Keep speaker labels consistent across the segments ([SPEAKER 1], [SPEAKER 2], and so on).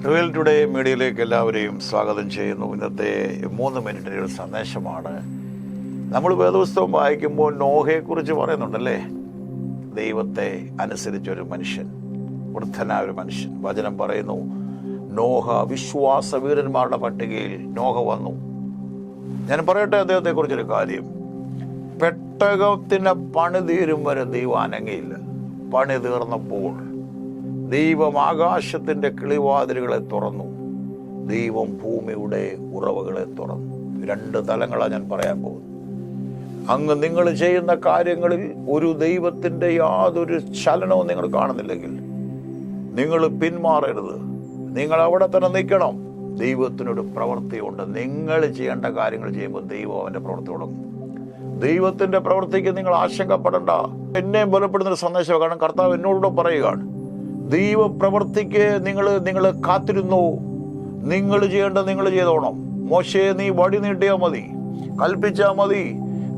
[SPEAKER 1] Real today മീഡിയയിലേക്ക് എല്ലാവരെയും സ്വാഗതം ചെയ്യുന്നു. ഇന്നത്തെ 3 മിനിറ്റിൻ്റെ ഒരു സന്ദേശമാണ്. നമ്മൾ വേദപുസ്തകം വായിക്കുമ്പോൾ നോഹയെക്കുറിച്ച് പറയുന്നുണ്ടല്ലേ. ദൈവത്തെ അനുസരിച്ചൊരു മനുഷ്യൻ, വൃദ്ധനായ ഒരു മനുഷ്യൻ. വചനം പറയുന്നു, നോഹ വിശ്വാസവീരന്മാരുടെ പട്ടികയിൽ നോഹ വന്നു. ഞാൻ പറയട്ടെ അദ്ദേഹത്തെക്കുറിച്ചൊരു കാര്യം. പെട്ടകത്തിന് പണി തീരും വരെ ദൈവം അനങ്ങിയില്ല. പണി തീർന്നപ്പോൾ ദൈവം ആകാശത്തിൻ്റെ കിളിവാതിലുകളെ തുറന്നു. ദൈവം ഭൂമിയുടെ ഉറവുകളെ തുറന്നു. 2 തലങ്ങളാണ് ഞാൻ പറയാൻ പോകുന്നത്. അങ്ങ് നിങ്ങൾ ചെയ്യുന്ന കാര്യങ്ങളിൽ ഒരു ദൈവത്തിൻ്റെ യാതൊരു ചലനവും നിങ്ങൾ കാണുന്നില്ലെങ്കിൽ നിങ്ങൾ പിന്മാറരുത്. നിങ്ങൾ അവിടെ തന്നെ നിൽക്കണം. ദൈവത്തിനൊരു പ്രവൃത്തിയുണ്ട്. നിങ്ങൾ ചെയ്യേണ്ട കാര്യങ്ങൾ ചെയ്യുമ്പോൾ ദൈവം അവൻ്റെ പ്രവൃത്തി തുടങ്ങും. ദൈവത്തിൻ്റെ പ്രവൃത്തിക്ക് നിങ്ങൾ ആശങ്കപ്പെടേണ്ട. എന്നെയും ബലപ്പെടുന്നൊരു സന്ദേശം. കാരണം കർത്താവ് എന്നോടുകൂടെ പറയുകയാണ്, ദൈവപ്രവൃത്തിക്ക് നിങ്ങൾ കാത്തിരുന്നു. നിങ്ങൾ ചെയ്യേണ്ടത് നിങ്ങൾ ചെയ്തോണം. മോശയെ നീ വടി നീട്ടിയാൽ മതി, കൽപ്പിച്ചാൽ മതി.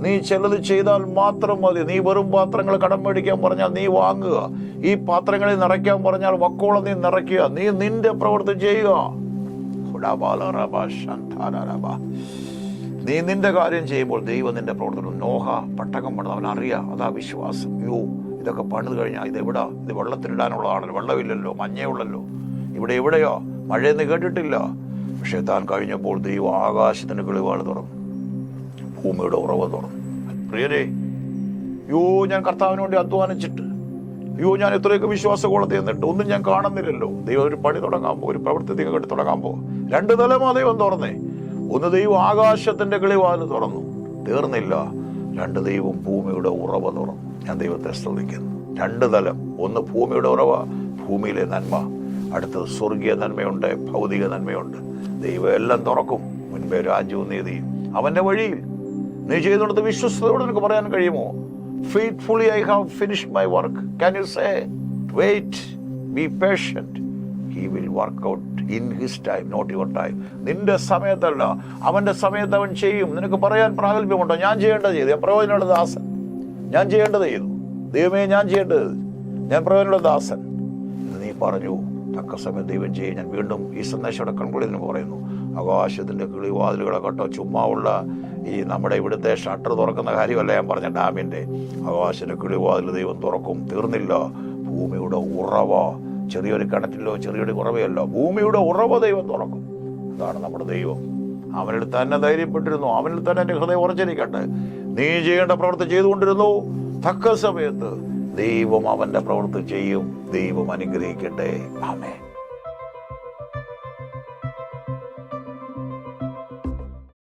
[SPEAKER 1] നീ ചിലത് ചെയ്താൽ മാത്രം മതി. നീ വെറും പാത്രങ്ങൾ കടം മേടിക്കാൻ പറഞ്ഞാൽ നീ വാങ്ങുക. ഈ പാത്രങ്ങളിൽ നിറയ്ക്കാൻ പറഞ്ഞാൽ വക്കോളം നീ നിറയ്ക്കുക. നീ നിന്റെ പ്രവൃത്തി ചെയ്യുക. നീ നിന്റെ കാര്യം ചെയ്യുമ്പോൾ ദൈവം നിന്റെ പ്രവർത്തനം. നോഹ പട്ടകം പണിത്, അവൻ അറിയാം. അതാ വിശ്വാസം. ഇതൊക്കെ പണിത് കഴിഞ്ഞാൽ ഇത് എവിടാ? ഇത് വെള്ളത്തിനിടാനുള്ളതാണല്ലോ. വെള്ളമില്ലല്ലോ, മഞ്ഞേ ഉള്ളല്ലോ. എവിടെയോ മഴയെന്ന് കേട്ടിട്ടില്ല. പക്ഷെ താൻ കഴിഞ്ഞപ്പോൾ ദൈവം ആകാശത്തിന് കിളിവാൾ തുറന്നു, ഭൂമിയുടെ ഉറവ് തുറന്നു. പ്രിയരേ, ഞാൻ കർത്താവിന് വേണ്ടി അധ്വാനിച്ചിട്ട്, ഞാൻ എത്രയൊക്കെ വിശ്വാസകോളത്തിൽ എന്നിട്ട് ഒന്നും ഞാൻ കാണുന്നില്ലല്ലോ. ദൈവം ഒരു പണി തുടങ്ങാൻ പോകും, ഒരു പ്രവൃത്തി കെട്ടി തുടങ്ങാൻ പോകും. 2 തലമാ ദൈവം തുറന്നേ. ഒന്ന് ദൈവം ആകാശത്തിന്റെ കിളിവാല് തുറന്നു, തീർന്നില്ല. 2 ദൈവം ഭൂമിയുടെ ഉറവ തുറന്നു. ഞാൻ ദൈവത്തെ സ്തുതിക്കുന്നു. 2 തലം. ഒന്ന് ഭൂമിയുടെ ഉറവ, ഭൂമിയിലെ നന്മ. അടുത്തത് സ്വർഗീയ നന്മയുണ്ട്, ഭൗതിക നന്മയുണ്ട്. ദൈവം എല്ലാം തുറക്കും. മുൻപേ രാജ്യവും നീതിയും അവന്റെ വഴിയിൽ. നീ ചെയ്തുകൊടുത്ത വിശ്വസ്തയോട് നിനക്ക് പറയാൻ കഴിയുമോ? Faithfully I have finished my work. Can you say, wait, be patient. He will work out in his time, not your time. നിന്റെ സമയത്തല്ല, അവന്റെ സമയത്ത് അവൻ ചെയ്യും. നിനക്ക് പറയാൻ പ്രാഗൽഭ്യമുണ്ടോ? ഞാൻ ചെയ്യേണ്ടത് ചെയ്തു. ഞാൻ പ്രയോജനമുള്ള ദാസൻ. ഞാൻ ചെയ്യേണ്ടത് ചെയ്തു. ദൈവമേ, ഞാൻ ചെയ്യേണ്ടത്. ഞാൻ പ്രയോജനമുള്ള ദാസൻ എന്ന് നീ പറഞ്ഞു. തക്ക സമയം ദൈവം ചെയ്യും. ഞാൻ വീണ്ടും ഈ സന്ദേശയുടെ കൺകുളിന് പറയുന്നു, ആകാശത്തിന്റെ കിളിവാതിലുകളെ കേട്ടോ. ചുമ്മാ ഉള്ള ഈ നമ്മുടെ ഇവിടുത്തെ ഷട്ടർ തുറക്കുന്ന കാര്യമല്ല ഞാൻ പറഞ്ഞ. ഡാമിന്റെ ആകാശത്തിന്റെ കിളിവാതിൽ ദൈവം തുറക്കും. തീർന്നില്ല. ഭൂമിയുടെ ഉറവ, ചെറിയൊരു കിണറ്റിലോ ചെറിയൊരു ഉറവയല്ലോ, ഭൂമിയുടെ ഉറവ ദൈവം തുറക്കും. അതാണ് നമ്മുടെ ദൈവം. അവനിൽ തന്നെ ധൈര്യപ്പെട്ടിരുന്നു. അവനിൽ തന്നെ എൻ്റെ ഹൃദയം ഉറച്ചിരിക്കട്ടെ. നീ ചെയ്യേണ്ട പ്രവൃത്തി ചെയ്തുകൊണ്ടിരുന്നു. തക്ക സമയത്ത് ദൈവം അവന്റെ പ്രവൃത്തി ചെയ്യും. ദൈവം അനുഗ്രഹിക്കട്ടെ. ആമേൻ.